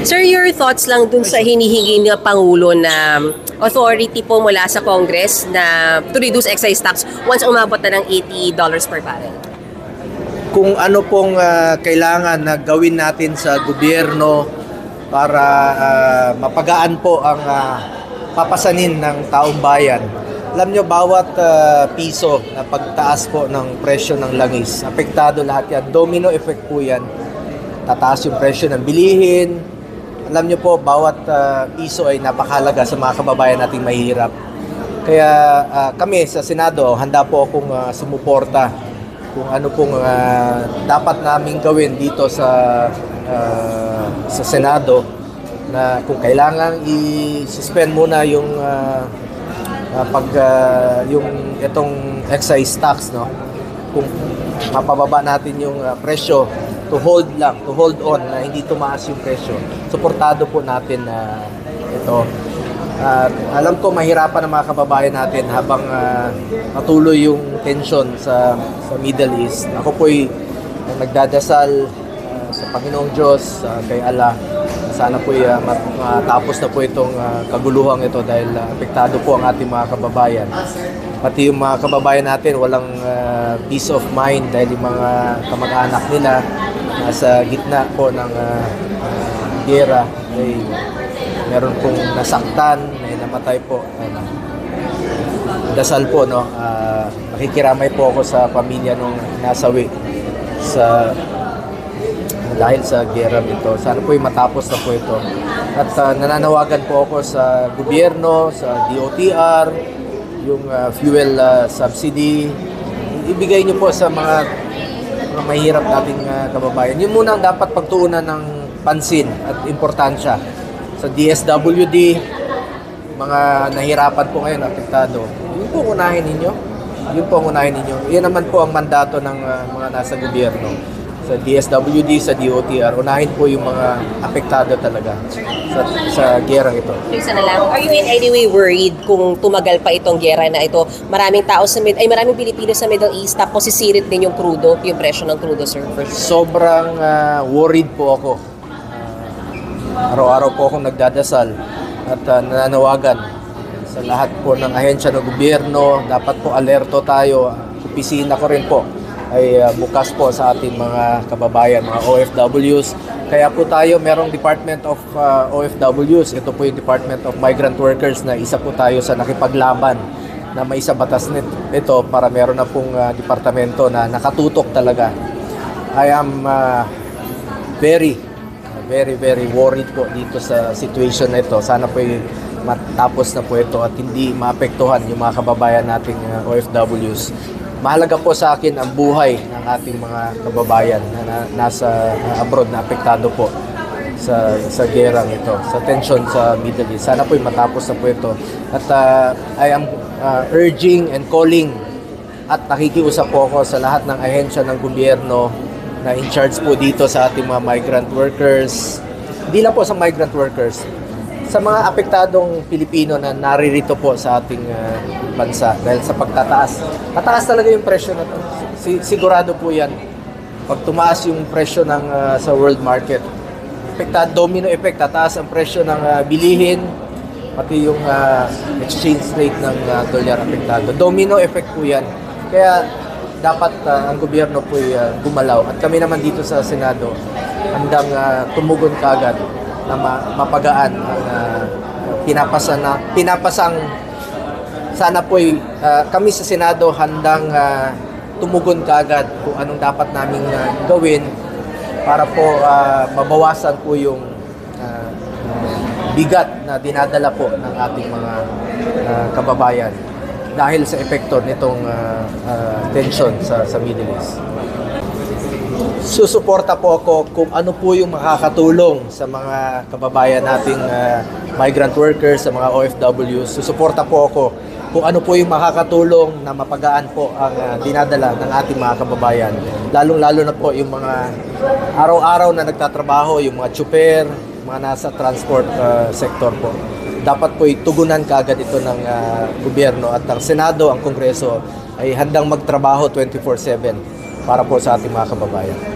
Sir, your thoughts lang dun sa hinihingi ng Pangulo na authority po mula sa Congress na to reduce excise tax once umabot na ng $80 per barrel. Kung ano pong kailangan na gawin natin sa gobyerno para mapagaan po ang papasanin ng taong bayan. Alam nyo, bawat piso na pagtaas po ng presyo ng langis, apektado lahat yan. Domino effect po yan. Tataas yung presyo ng bilihin. Alam nyo po, bawat piso ay napakahalaga sa mga kababayan nating mahihirap. Kaya kami sa Senado, handa po akong sumuporta kung ano pong dapat naming gawin dito sa Senado, na kung kailangan i-suspend muna yung yung itong excise tax, no, kung mapababa natin yung presyo, to hold on na hindi tumaas yung presyo, suportado po natin ito. Alam ko mahirapan ang mga kababayan natin habang patuloy yung tension sa Middle East. Ako po'y nagdadasal sa Panginoong Diyos, kay Allah, sana po'y matapos na po itong kaguluhang ito dahil apektado po ang ating mga kababayan. Pati yung mga kababayan natin walang peace of mind dahil yung mga kamag-anak nila nasa gitna po ng giyera, ay meron pong nasaktan, may namatay po. Dasal po, no, nakikiramay po ako sa pamilya nung nasawi dahil sa giyera nito. Sana po matapos na po ito. At nananawagan po ako sa gobyerno, sa DOTR, yung fuel subsidy, ibigay niyo po sa mga mahirap nating kababayan. Yun muna ang dapat pagtuunan ng pansin at importansya. Sa DSWD, mga nahirapan po ngayon, apektado. Yun po unahin ninyo. Yan naman po ang mandato ng mga nasa gobyerno. Sa DSWD, sa DOTR, unahin po yung mga apektado talaga sa giyera ito. Isa na lang, are you in any way worried kung tumagal pa itong giyera na ito? Maraming Pilipino sa Middle East, tapos sisirit din yung crudo, yung presyo ng crudo, sir? Sobrang worried po ako. Araw-araw po akong nagdadasal at nananawagan sa lahat po ng ahensya ng gobyerno. Dapat po alerto tayo. Opisina ko rin po ay bukas po sa ating mga kababayan, mga OFWs. Kaya po tayo merong Department of OFWs. Ito po yung Department of Migrant Workers na isa po tayo sa nakipaglaban na may isa batas nito para meron na pong departamento na nakatutok talaga. I am very worried po dito sa situation na ito. Sana po matapos na po ito at hindi maapektuhan yung mga kababayan nating OFWs. Mahalaga po sa akin ang buhay ng ating mga kababayan na nasa abroad na apektado po sa gerang ito, sa tension sa Middle East. Sana po matapos na po ito. At I am urging and calling at nakikiusap po ako sa lahat ng ahensya ng gobyerno na in charge po dito sa ating mga migrant workers. Hindi lang po sa migrant workers, sa mga apektadong Pilipino na naririto po sa ating bansa dahil sa pagtataas. Tataas talaga yung presyo na to. Sigurado po yan. Pag tumaas yung presyo sa world market, domino effect, tataas ang presyo ng bilihin, pati yung exchange rate ng dolyar apektado. Domino effect po yan. Kaya dapat ang gobyerno po gumalaw. At kami naman dito sa Senado, handang tumugon kaagad na mapagaan ang pinapasang. Sana po kami sa Senado handang tumugon kaagad kung anong dapat naming gawin para po mabawasan po yung bigat na dinadala po ng ating mga kababayan dahil sa epekto nitong tension sa Middle East. Susuporta po ako kung ano po yung makakatulong sa mga kababayan nating migrant workers, sa mga OFWs. Susuporta po ako kung ano po yung makakatulong na mapagaan po ang dinadala ng ating mga kababayan. Lalong-lalo na po yung mga araw-araw na nagtatrabaho, yung mga tsuper, mga nasa transport sector po. Dapat po itugunan kaagad ito ng gobyerno at ang Senado, ang Kongreso ay handang magtrabaho 24/7 para po sa ating mga kababayan.